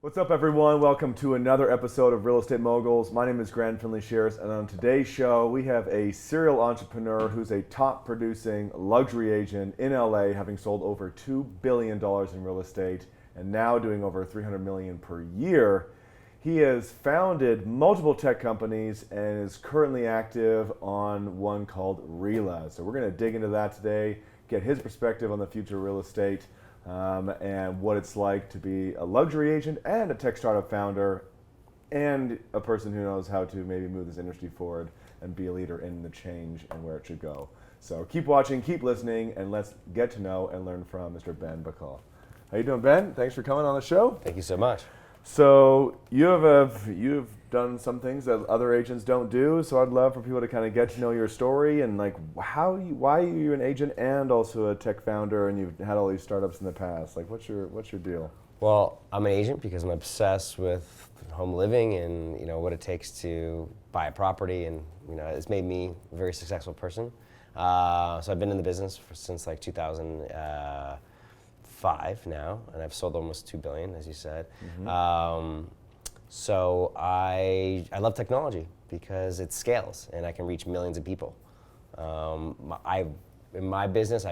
What's up, everyone? Welcome to another episode of Real Estate Moguls. My name is Findlay-Shirras, and on today's show, we have a serial entrepreneur who's a top producing luxury agent in LA, having sold over $2 billion in real estate and now doing over $300 million per year. He has founded multiple tech companies and is currently active on one called Rila. So we're going to dig into that today, get his perspective on the future of real estate. And what it's like to be a luxury agent and a tech startup founder and a person who knows how to maybe move this industry forward and be a leader in the change and where it should go. So keep watching, keep listening, and let's get to know and learn from Mr. Ben Bacall. How you doing, Ben? Thanks for coming on the show. Thank you so much. So you've done some things that other agents don't do. So I'd love for people to kind of get to know your story and like why are you an agent and also a tech founder, and you've had all these startups in the past. Like what's your deal? Well, I'm an agent because I'm obsessed with home living and what it takes to buy a property, and it's made me a very successful person. So I've been in the business since like 2005 now, and I've sold almost $2 billion, as you said. Mm-hmm. So I love technology because it scales and I can reach millions of people. In my business,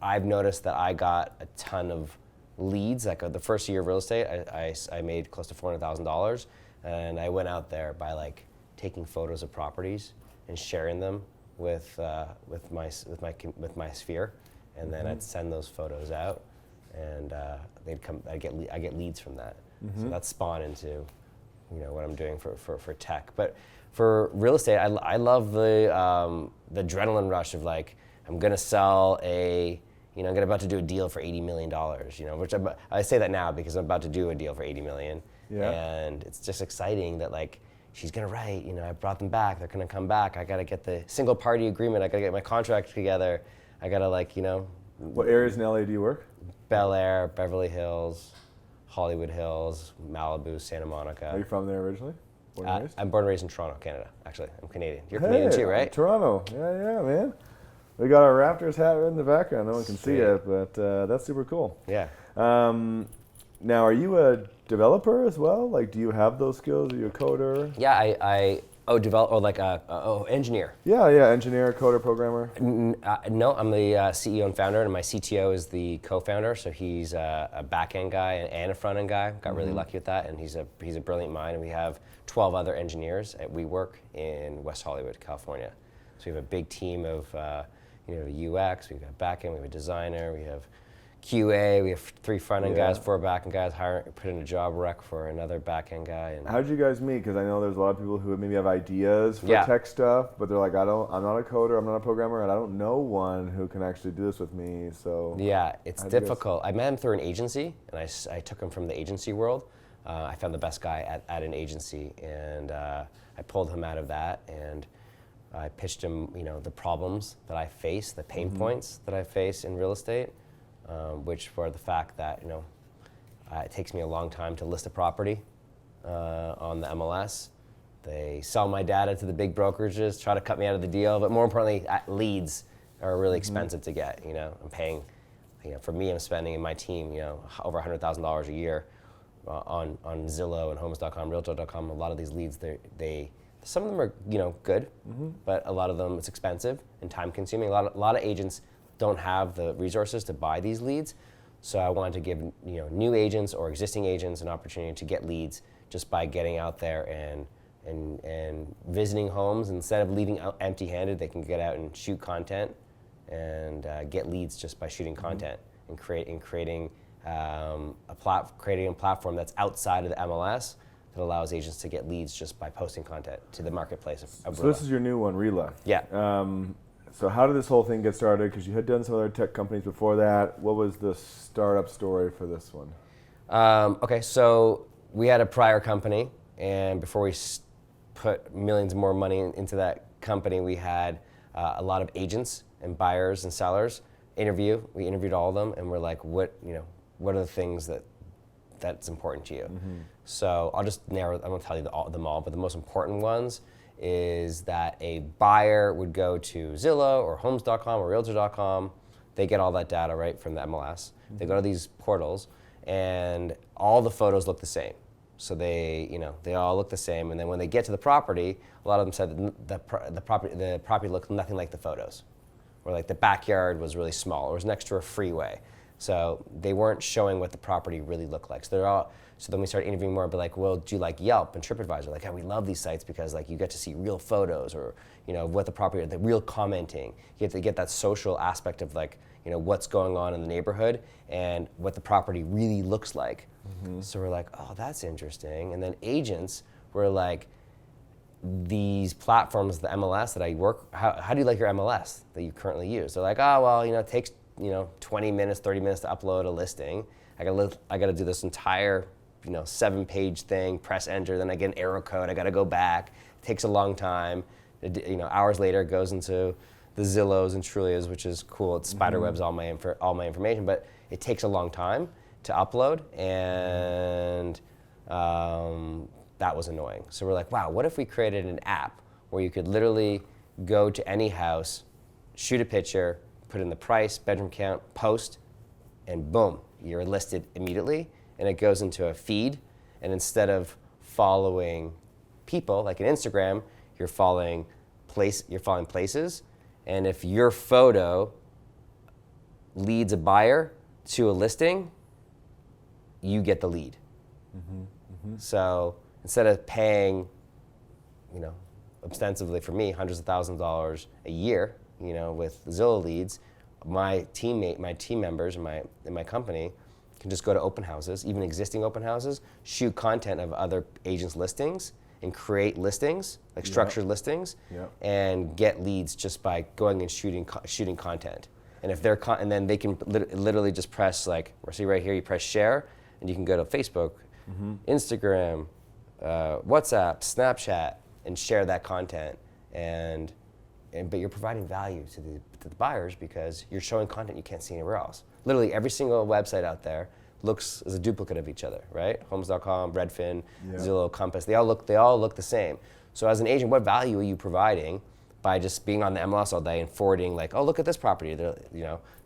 I've noticed that I got a ton of leads. Like the first year of real estate, I made close to $400,000, and I went out there by like taking photos of properties and sharing them with my sphere, and then I'd send those photos out, and I get leads from that. Mm-hmm. So that's spawned into what I'm doing for tech. But for real estate, I love the adrenaline rush of like, I'm gonna sell I'm about to do a deal for $80 million, which I say that now because I'm about to do a deal for $80 million. Yeah. And it's just exciting that like, she's gonna write, I brought them back, they're gonna come back, I gotta get the single party agreement, I gotta get my contract together, I gotta What areas in LA do you work? Bel Air, Beverly Hills, Hollywood Hills, Malibu, Santa Monica. Are you from there originally? Born and raised? I'm born and raised in Toronto, Canada, actually. I'm Canadian. You're Canadian too, right? Toronto. Yeah, man. We got our Raptors hat in the background. No one can see it, but that's super cool. Yeah. Now, are you a developer as well? Like, do you have those skills? Are you a coder? Yeah, engineer. Yeah, engineer, coder, programmer. No, I'm the CEO and founder, and my CTO is the co-founder. So he's a back-end guy and a front-end guy. Got really lucky with that, and he's a brilliant mind. And we have 12 other engineers at WeWork in West Hollywood, California. So we have a big team of UX. We've got back-end. We have a designer. We have QA, we have 3 front-end guys, 4 back-end guys, put in a job rec for another back-end guy. And how did you guys meet? Because I know there's a lot of people who maybe have ideas for tech stuff, but they're like, I'm not a coder, I'm not a programmer, and I don't know one who can actually do this with me, so. Yeah, it's difficult. I met him through an agency, and I took him from the agency world. I found the best guy at an agency, and I pulled him out of that, and I pitched him, the problems that I face, the pain points that I face in real estate. Which were the fact that it takes me a long time to list a property on the MLS. They sell my data to the big brokerages, try to cut me out of the deal, but more importantly, leads are really expensive to get. I'm paying, for me, I'm spending in my team, over $100,000 a year on Zillow and Homes.com, Realtor.com. A lot of these leads, some of them are good, but a lot of them it's expensive and time consuming. A lot of agents don't have the resources to buy these leads, so I wanted to give new agents or existing agents an opportunity to get leads just by getting out there and visiting homes. Instead of leaving empty-handed, they can get out and shoot content and get leads just by shooting content and creating a platform that's outside of the MLS that allows agents to get leads just by posting content to the marketplace of So this is your new one, Rila. Yeah. So how did this whole thing get started? Because you had done some other tech companies before that. What was the startup story for this one? Okay, so we had a prior company, and before we put millions more money into that company, we had a lot of agents and buyers and sellers interview. We interviewed all of them, and we're like, what are the things that's important to you? So I'll just narrow. I won't tell you them all, but the most important ones is that a buyer would go to Zillow or Homes.com or Realtor.com. They get all that data right from the MLS. They go to these portals, and all the photos look the same. So they all look the same, and then when they get to the property, a lot of them said that the property looked nothing like the photos, or like the backyard was really small, or it was next to a freeway. So they weren't showing what the property really looked like. So then we started interviewing more, but like, well, do you like Yelp and TripAdvisor? Like, we love these sites because like you get to see real photos, or what the property, the real commenting. You get to get that social aspect of like, what's going on in the neighborhood and what the property really looks like. Mm-hmm. So we're like, oh, that's interesting. And then agents were like, these platforms, the MLS that I work, how do you like your MLS that you currently use? They're like, oh, well, it takes 20 minutes, 30 minutes to upload a listing. I got to do this entire 7-page thing, press enter, then I get an error code, I got to go back. It takes a long time. Hours later, it goes into the Zillows and Trulias, which is cool. It spiderwebs all my information, but it takes a long time to upload, and that was annoying. So we're like, wow, what if we created an app where you could literally go to any house, shoot a picture, put in the price, bedroom count, post, and boom, you're listed immediately, and it goes into a feed, and instead of following people like an Instagram, you're following places, and if your photo leads a buyer to a listing, you get the lead. Mm-hmm, mm-hmm. So instead of paying, ostensibly for me, hundreds of thousands of dollars a year, with Zillow leads, my team members in my company can just go to open houses, even existing open houses, shoot content of other agents' listings, and create listings, like structured listings, and get leads just by going and shooting content. And if they're and then they can literally just press see right here, you press share, and you can go to Facebook, Instagram, WhatsApp, Snapchat, and share that content. But you're providing value to the buyers because you're showing content you can't see anywhere else. Literally every single website out there looks as a duplicate of each other, right? Homes.com, Redfin, Zillow, Compass, they all look the same. So as an agent, what value are you providing by just being on the MLS all day and forwarding oh, look at this property,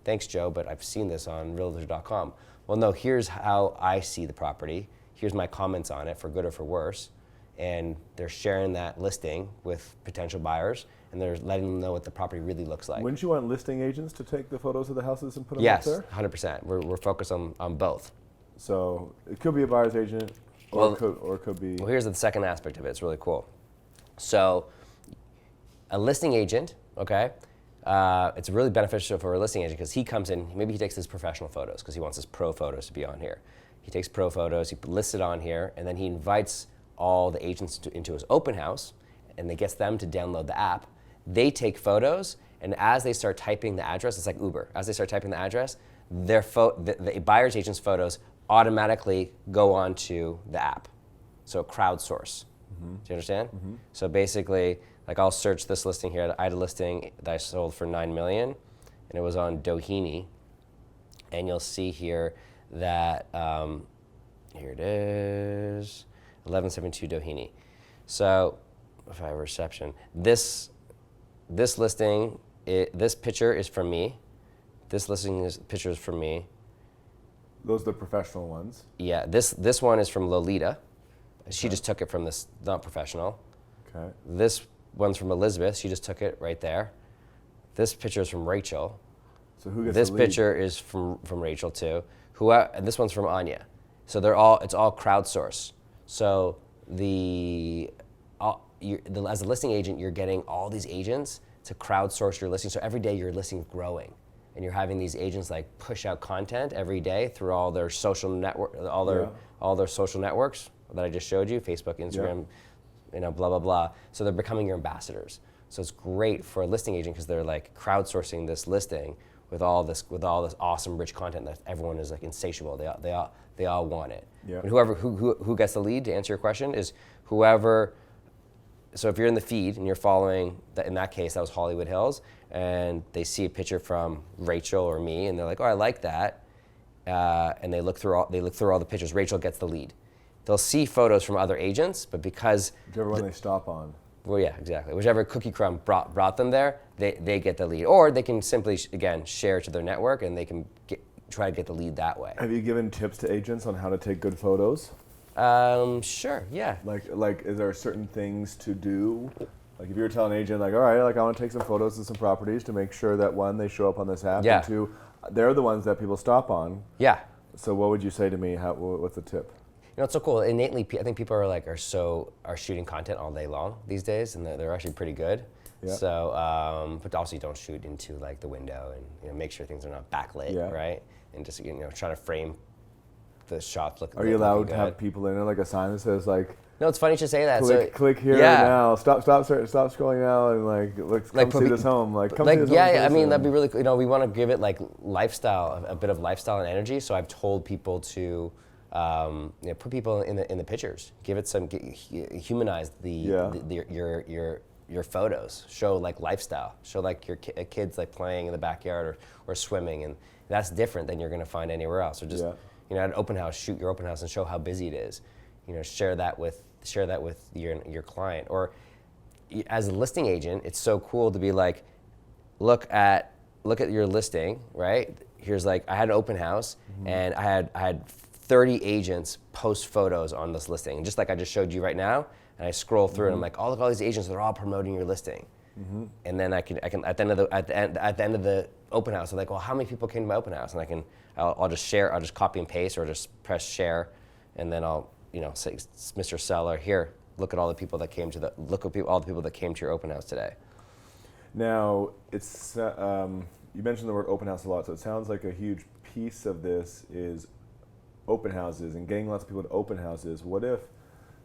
thanks Joe, but I've seen this on realtor.com. Well, no, here's how I see the property. Here's my comments on it, for good or for worse. And they're sharing that listing with potential buyers, and they're letting them know what the property really looks like. Wouldn't you want listing agents to take the photos of the houses and put them up there? Yes, 100%. We're focused on both. So it could be a buyer's agent, or it could be... Well, here's the second aspect of it. It's really cool. So a listing agent, okay, it's really beneficial for a listing agent because he comes in, maybe he takes his professional photos because he wants his pro photos to be on here. He takes pro photos, he lists it on here, and then he invites all the agents into his open house, and they gets them to download the app. They take photos, and as they start typing the address, it's like Uber. As they start typing the address, the buyer's agent's photos automatically go onto the app. So crowdsource. Mm-hmm. Do you understand? Mm-hmm. So basically, I'll search this listing here. I had a listing that I sold for $9 million, and it was on Doheny. And you'll see here that, here it is, 1172 Doheny. So if I have reception, this listing, this picture is from me. This picture is from me. Those are the professional ones. Yeah, this one is from Lolita. She just took it from this not professional. Okay. This one's from Elizabeth. She just took it right there. This picture is from Rachel. So who gets this the lead? picture is from Rachel too. And this one's from Anya. So it's all crowdsourced. So as a listing agent, you're getting all these agents to crowdsource your listing. So every day your listing is growing, and you're having these agents push out content every day through all their social network, all their social networks that I just showed you, Facebook, Instagram, blah blah blah. So they're becoming your ambassadors. So it's great for a listing agent because they're crowdsourcing this listing with all this awesome rich content that everyone is insatiable. They all want it. Yeah. And who gets the lead, to answer your question, is whoever. So if you're in the feed and you're following, in that case, that was Hollywood Hills, and they see a picture from Rachel or me, and they're like, oh, I like that, and they look through all the pictures. Rachel gets the lead. They'll see photos from other agents, but because whichever one they stop on. Well, yeah, exactly. Whichever cookie crumb brought them there, they get the lead, or they can simply again share to their network, and they can try to get the lead that way. Have you given tips to agents on how to take good photos? Sure, yeah. Like, is there certain things to do? Like, if you were telling an agent, like, all right, like, I want to take some photos of some properties to make sure that, one, they show up on this app, Yeah. and two, they're the ones that people stop on. Yeah. So what would you say to me? What's the tip? You know, it's so cool. Innately, I think people are shooting content all day long these days, and they're actually pretty good. Yeah. So, but also you don't shoot into like the window, and make sure things are not backlit, Yeah. right? And just try to frame the shots look. Are you allowed to good. have people in there, like a sign that says, like, No, it's funny you should say that. click here yeah. now, stop scrolling now, and come see this home. Like, come see this home. Yeah, I mean, person. that'd be really cool. We want to give it like lifestyle, a bit of lifestyle and energy. So I've told people to put people in the pictures, give it some, humanize your photos, show like lifestyle, show like your kids like playing in the backyard or swimming, and that's different than you're going to find anywhere else. Or just at an open house, shoot your open house and show how busy it is. Share that with your client. Or as a listing agent, it's so cool to be like, look at your listing, right? Here's like, I had an open house, and I had 30 agents post photos on this listing, and just like I just showed you right now. And I scroll through, and I'm like, oh, look, all these agents, they're all promoting your listing. And then I can at the end of the open house, I'm like, well, how many people came to my open house? And I'll just share, I'll just copy and paste, or just press share, and then I'll say, Mr. Seller, here, look at all the people that came to all the people that came to your open house today. Now, it's you mentioned the word open house a lot, so it sounds like a huge piece of this is open houses and getting lots of people to open houses. What if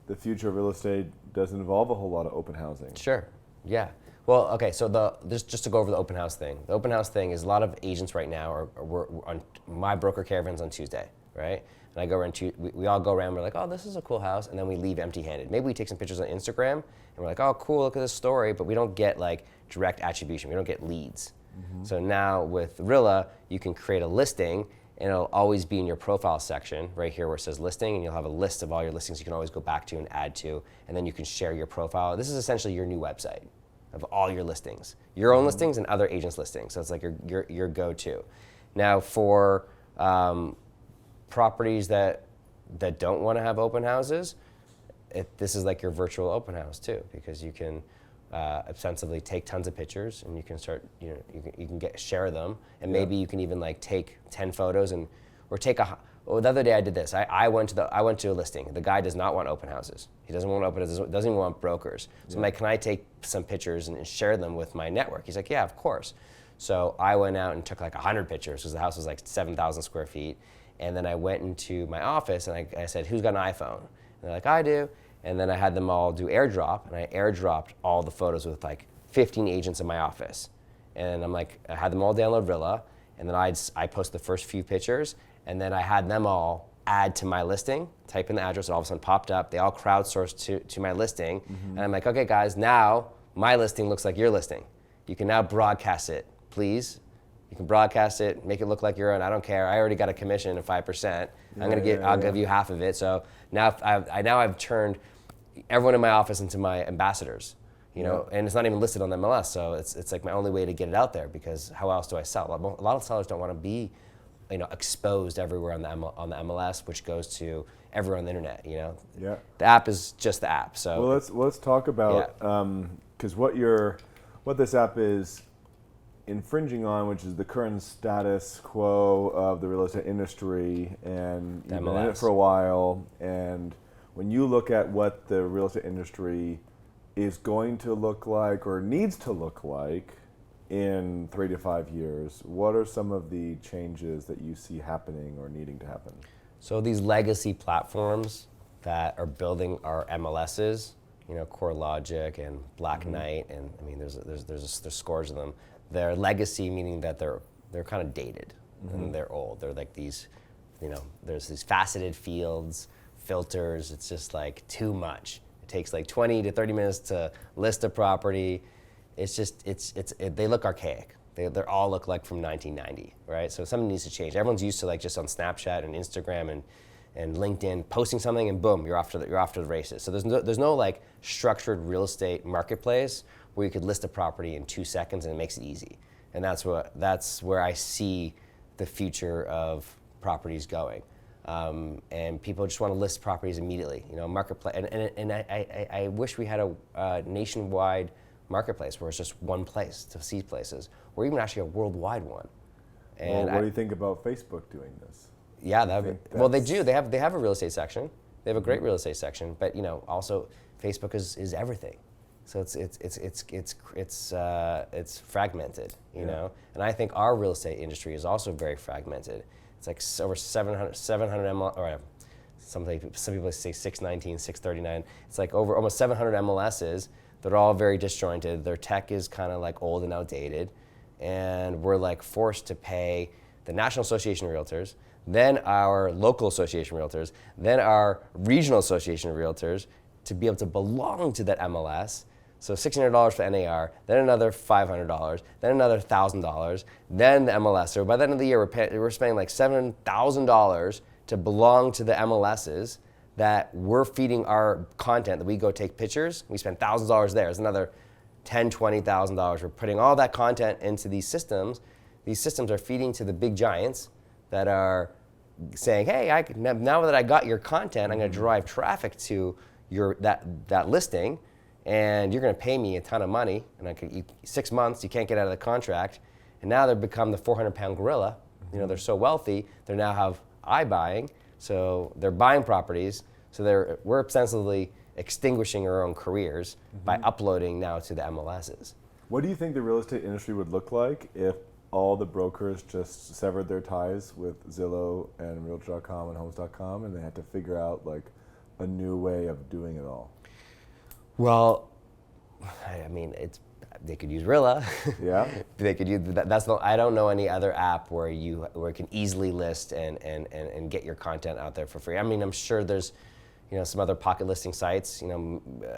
the future of real estate doesn't involve a whole lot of open housing? Sure. Yeah. Well, okay. So just to go over the open house thing. The open house thing is a lot of agents right now we're on my broker caravans on Tuesday, right? And I go around. We all go around. We're like, oh, this is a cool house, and then we leave empty-handed. Maybe we take some pictures on Instagram, and we're like, oh, cool, look at this story, but we don't get like direct attribution. We don't get leads. So now with Rila, you can create a listing, and it'll always be in your profile section right here where it says listing, and you'll have a list of all your listings you can always go back to and add to, and then you can share your profile. This is essentially your new website of all your listings, your own listings and other agents' listings. So it's like your go-to. Now for properties that don't want to have open houses, this is like your virtual open house too, because you can ostensibly take tons of pictures, and you can start, you can share them, and maybe you can even like take 10 photos or take the other day I did this. I went to a listing. The guy does not want open houses. He doesn't want open houses, doesn't even want brokers. So I'm like, can I take some pictures and share them with my network? He's like, yeah, of course. So I went out and took like 100 pictures, because the house was like 7,000 square feet. And then I went into my office, and I said, who's got an iPhone? And they're like, I do. And then I had them all do airdrop, and I airdropped all the photos with like 15 agents in my office. And I'm like, I had them all download Rila, and then I post the first few pictures, and then I had them all add to my listing, type in the address, and all of a sudden popped up. They all crowdsourced to my listing. And I'm like, okay, guys, now my listing looks like your listing. You can now broadcast it, please. You can broadcast it, make it look like your own. I don't care. I already got a commission of 5%. I'll give you half of it. So now I've turned everyone in my office into my ambassadors, and it's not even listed on the MLS. So it's like my only way to get it out there, because how else do I sell? A lot of sellers don't want to be, exposed everywhere on the MLS, which goes to everywhere on the internet. Yeah. The app is just the app. So well, let's talk about because what this app is infringing on, which is the current status quo of the real estate industry, and you've been in it for a while. And when you look at what the real estate industry is going to look like or needs to look like in 3 to 5 years, what are some of the changes that you see happening or needing to happen? So these legacy platforms that are building our MLSs, CoreLogic and Black Knight, and I mean there's scores of them. They're legacy, meaning that they're kind of dated and they're old. They're like these, there's these faceted fields, filters. It's just like too much. It takes like 20 to 30 minutes to list a property. It's just they look archaic. They all look like from 1990, right? So something needs to change. Everyone's used to like just on Snapchat and Instagram and LinkedIn posting something, and boom, you're off to the races. So there's no like structured real estate marketplace where you could list a property in 2 seconds and it makes it easy. And that's where I see the future of properties going. And people just want to list properties immediately, marketplace. And I wish we had a nationwide marketplace where it's just one place to see places, or even actually a worldwide one. And what do you think about Facebook doing this? Yeah, well, they do. They have a real estate section. They have a great real estate section, but also Facebook is everything. So it's fragmented, you know. And I think our real estate industry is also very fragmented. It's like over 700 MLS, or some people say 619, 639. It's like over almost 700 MLSs. They're all very disjointed. Their tech is kind of like old and outdated, and we're like forced to pay the National Association of Realtors, then our local association of realtors, then our regional association of realtors to be able to belong to that MLS. So $1,600 for NAR, then another $500, then another $1,000, then the MLS. So by the end of the year, we're spending like $7,000 to belong to the MLSs that we're feeding our content, that we go take pictures. We spend thousands of dollars there. It's another $10,000, $20,000. We're putting all that content into these systems. These systems are feeding to the big giants that are saying, hey, now that I got your content, I'm going to drive traffic to that listing, and you're going to pay me a ton of money. And 6 months, you can't get out of the contract. And now they've become the 400-pound gorilla. They're so wealthy, they now have iBuying, so they're buying properties. So we're ostensibly extinguishing our own careers by uploading now to the MLSs. What do you think the real estate industry would look like if all the brokers just severed their ties with Zillow and Realtor.com and Homes.com, and they had to figure out like a new way of doing it all? Well, I mean, they could use Rila. Yeah. They could use I don't know any other app where you can easily list and get your content out there for free. I mean, I'm sure there's some other pocket listing sites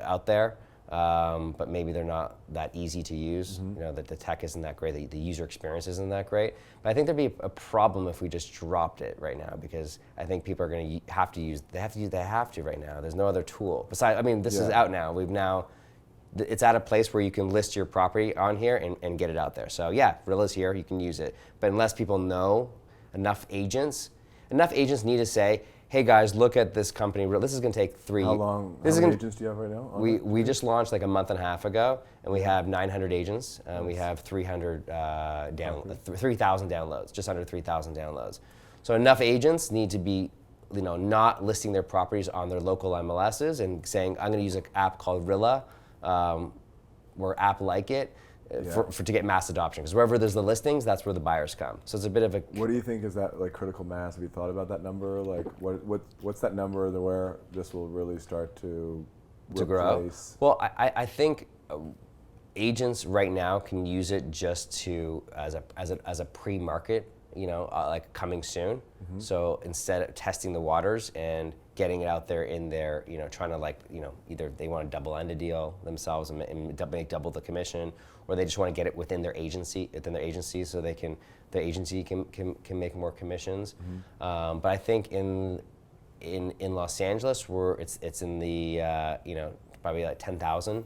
out there, but maybe they're not that easy to use. That the tech isn't that great, the user experience isn't that great. But I think there'd be a problem if we just dropped it right now, because I think people are going to have to right now. There's no other tool besides. I mean, this is out now. It's at a place where you can list your property on here and get it out there. So yeah, Rila's here, you can use it. But unless people know, enough agents need to say, hey guys, look at this company. This is going to take 3. How many agents do you have right now? We just launched like a month and a half ago, and we have 900 agents, and we have 300 3,000 downloads, just under 3,000 downloads. So enough agents need to be, not listing their properties on their local MLSs and saying, I'm going to use an app called Rila, or app like it, to get mass adoption. Because wherever there's the listings, that's where the buyers come. So it's a bit of a. What do you think is that like critical mass? Have you thought about that number? Like what's that number where this will really start to grow? Well, I think agents right now can use it just as a pre-market, like coming soon. So instead of testing the waters and getting it out there in their, trying to either they want to double end a deal themselves and make double the commission, or they just want to get it within their agency, so the agency can make more commissions. But I think in Los Angeles, it's in the probably like 10,000,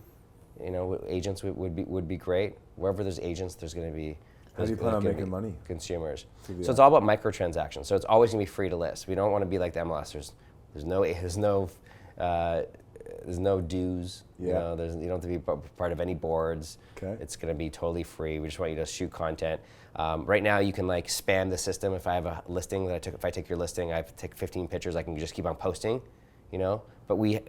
agents would be great. Wherever there's agents, there's going to be. How do you plan on making money? Consumers. So it's all about microtransactions. So it's always going to be free to list. We don't want to be like the MLS. There's no dues. You don't have to be part of any boards. Okay. It's going to be totally free. We just want you to shoot content. Right now, you can like spam the system. If I have a listing if I take your listing, I have to take 15 pictures. I can just keep on posting, But you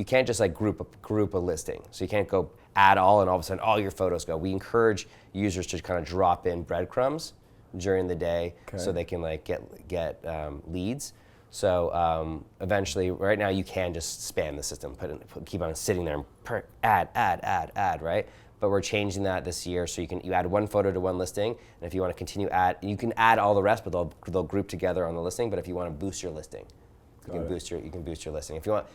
can't just like group a listing. So you can't go add all and all of a sudden all your photos go. We encourage users to kind of drop in breadcrumbs during the day, so they can like get leads. So eventually, right now you can just spam the system, keep on sitting there and add, right? But we're changing that this year, so you add one photo to one listing, and if you want to continue you can add all the rest, but they'll group together on the listing. But if you want to boost your listing, you can boost your listing. If you want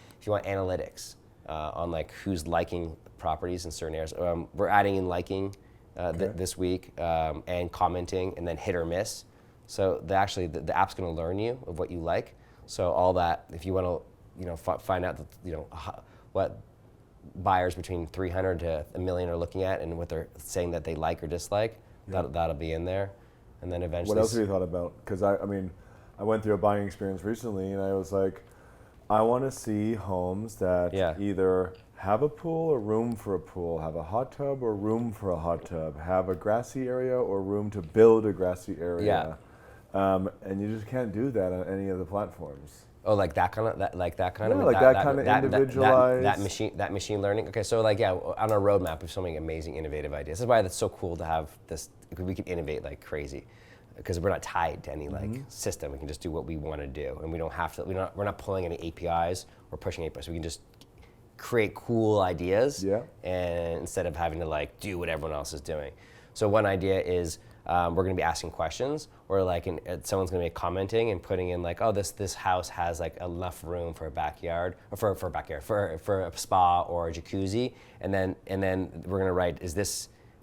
analytics on like who's liking properties in certain areas, we're adding in liking this week and commenting, and then hit or miss. So the app's going to learn you of what you like. So all that, if you want to, find out what buyers between 300 to 1 million are looking at and what they're saying that they like or dislike, that'll be in there. and then eventually. What else have you thought about? Because I mean, I went through a buying experience recently, and I was like, I want to see homes that either have a pool or room for a pool, have a hot tub or room for a hot tub, have a grassy area or room to build a grassy area. And you just can't do that on any of the platforms. Oh, like that kind of individualized. That machine learning. Okay, so like on our roadmap, we have so many amazing, innovative ideas. This is why it's so cool to have this. We can innovate like crazy, because we're not tied to any like system. We can just do what we want to do, and we don't have to. We're not pulling any APIs or pushing APIs. We can just create cool ideas, and instead of having to like do what everyone else is doing. So one idea is. We're going to be asking questions, or like someone's going to be commenting and putting in like, oh, this house has like enough room for a backyard, or for a spa or a jacuzzi, and then we're going to write,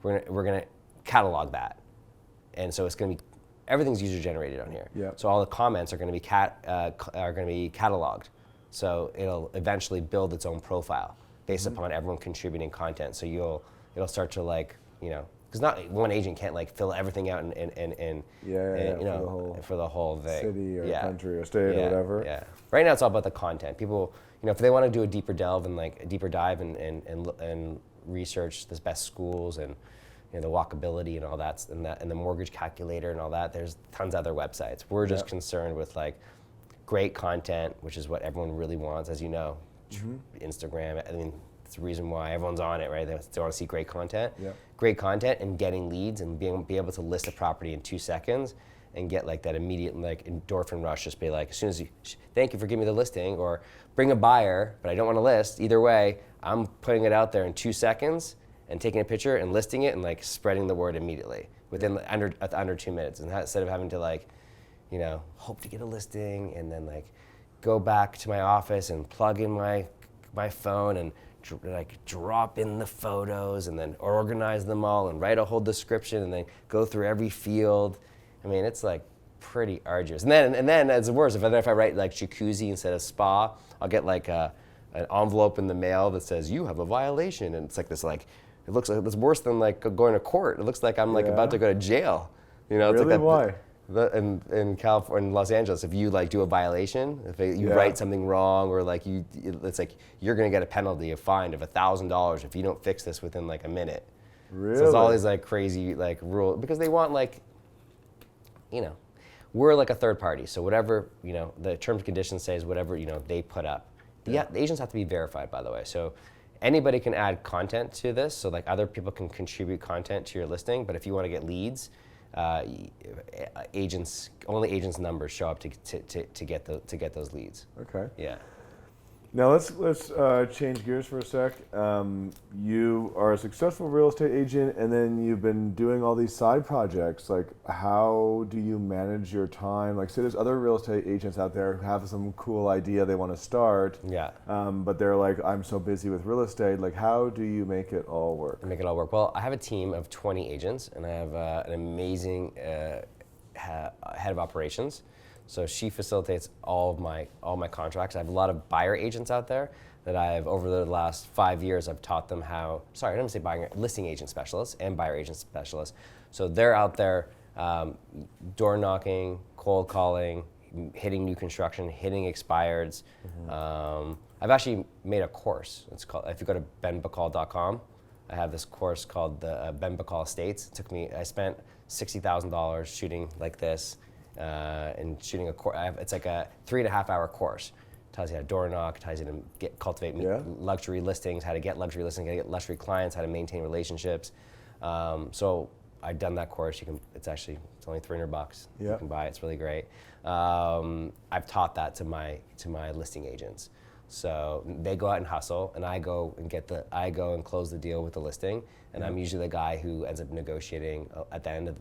we're going to catalog that, and so it's going to be everything's user generated on here. So all the comments are going to be cataloged, so it'll eventually build its own profile based upon everyone contributing content. So it'll start to like because not one agent can't like fill everything out and for the whole thing. City or country or state or whatever. Yeah. Right now it's all about the content. People, if they want to do a deeper delve and like a deeper dive and research the best schools and the walkability and all that and the mortgage calculator and all that, there's tons of other websites. We're just concerned with like great content, which is what everyone really wants, as you know. Instagram, I mean, it's the reason why everyone's on it, right? They want to see great content. Great content and getting leads and be able to list a property in 2 seconds and get like that immediate like endorphin rush. Just be like, as soon as thank you for giving me the listing, or bring a buyer, but I don't want to list. Either way, I'm putting it out there in 2 seconds and taking a picture and listing it and like spreading the word immediately within under 2 minutes. And instead of having to like, hope to get a listing and then like go back to my office and plug in my phone and like drop in the photos and then organize them all and write a whole description and then go through every field. I mean, it's like pretty arduous. And then it's worse. If I write like jacuzzi instead of spa, I'll get like an envelope in the mail that says you have a violation, and it's like this like it looks like it's worse than like going to court. It looks like I'm like about to go to jail. It's really? like that, Why? In California, in Los Angeles, if you like do a violation, if you write something wrong, or like it's like you're gonna get a penalty, a fine of $1,000 if you don't fix this within like a minute. Really? So it's all these like crazy like rule, because they want like, we're like a third party. So whatever the terms and conditions says, whatever they put up. The agents have to be verified, by the way. So anybody can add content to this. So like other people can contribute content to your listing, but if you want to get leads. Only agents' numbers show up to get those leads. Okay. Yeah. Now let's change gears for a sec. You are a successful real estate agent, and then you've been doing all these side projects. Like, how do you manage your time? Like, say there's other real estate agents out there who have some cool idea they want to start. But they're like, I'm so busy with real estate. Like, how do you make it all work? Well, I have a team of 20 agents, and I have an amazing head of operations. So she facilitates all my contracts. I have a lot of buyer agents out there that over the last 5 years, I've taught them how, I didn't say buyer, listing agent specialists and buyer agent specialists. So they're out there door knocking, cold calling, hitting new construction, hitting expireds. I've actually made a course. It's called, if you go to benbacall.com, I have this course called the Ben Bacall Estates. I spent $60,000 shooting like this. And shooting a course, it's like a 3.5 hour course. Tells you how to door knock, tells you to cultivate luxury listings, how to get luxury listings, how to get luxury clients, how to maintain relationships. So I've done that course. It's only $300. You can buy it. It's really great. I've taught that to my listing agents. So they go out and hustle, and I go and close the deal with the listing, and I'm usually the guy who ends up negotiating at the end of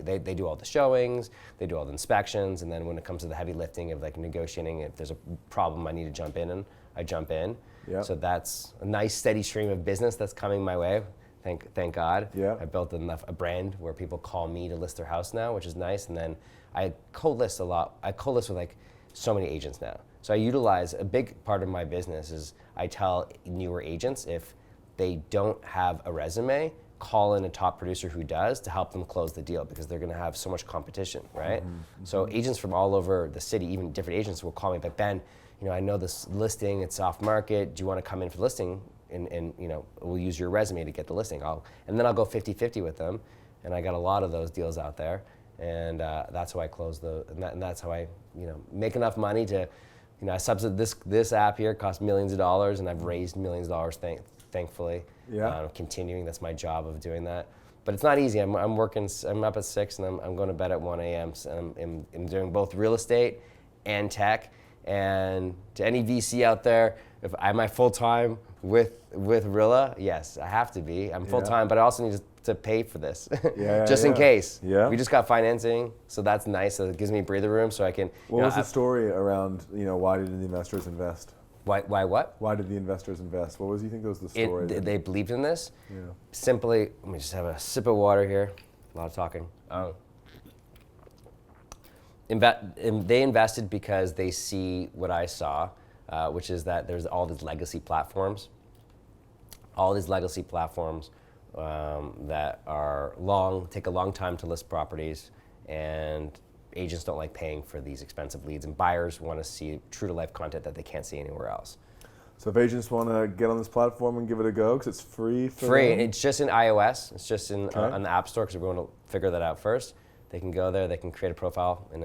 they do all the showings, they do all the inspections, and then when it comes to the heavy lifting of like negotiating, if there's a problem I need to jump in, I jump in. So that's a nice steady stream of business that's coming my way. Thank God. I built a brand where people call me to list their house now, which is nice, and then I co-list a lot. I co-list with like so many agents now. So I utilize, a big part of my business is I tell newer agents if they don't have a resume, call in a top producer who does to help them close the deal because they're going to have so much competition, right? So agents from all over the city, even different agents, will call me, but Ben, I know this listing, it's off market. Do you want to come in for the listing? And we'll use your resume to get the listing. And then I'll go 50-50 with them. And I got a lot of those deals out there. And that's how I close and that's how I, make enough money to, I subsidize this app here costs millions of dollars, and I've raised millions of dollars, thankfully. Yeah. Continuing, that's my job of doing that. But it's not easy. I'm working. I'm up at 6 and I'm going to bed at 1 a.m. And I'm doing both real estate and tech. And to any VC out there, if am I full time with Rila? Yes, I have to be. I'm full time, but I also need to pay for this, just in case. Yeah. We just got financing, so that's nice. So it gives me breather room, so I can. What was the story around? Why did the investors invest? Why what? Why did the investors invest? What was you think was the story? They believed in this. Yeah. Simply, let me just have a sip of water here. A lot of talking. They invested because they see what I saw, which is that there's all these legacy platforms. All these legacy platforms that are take a long time to list properties, and agents don't like paying for these expensive leads, and buyers want to see true to life content that they can't see anywhere else. So if agents want to get on this platform and give it a go, because it's free for them? It's just in iOS. It's just on the App Store, because we're going to figure that out first. They can go there, they can create a profile, and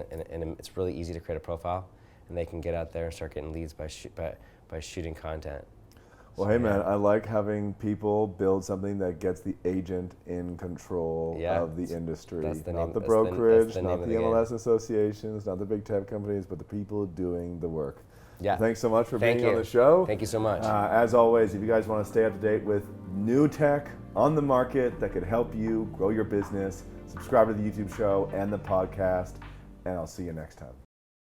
it's really easy to create a profile, and they can get out there and start getting leads by shooting content. Well, hey man, I like having people build something that gets the agent in control of the industry. Not the brokerage, not the MLS associations, not the big tech companies, but the people doing the work. Yeah. Well, thanks so much for being on the show. Thank you so much. As always, if you guys want to stay up to date with new tech on the market that could help you grow your business, subscribe to the YouTube show and the podcast, and I'll see you next time.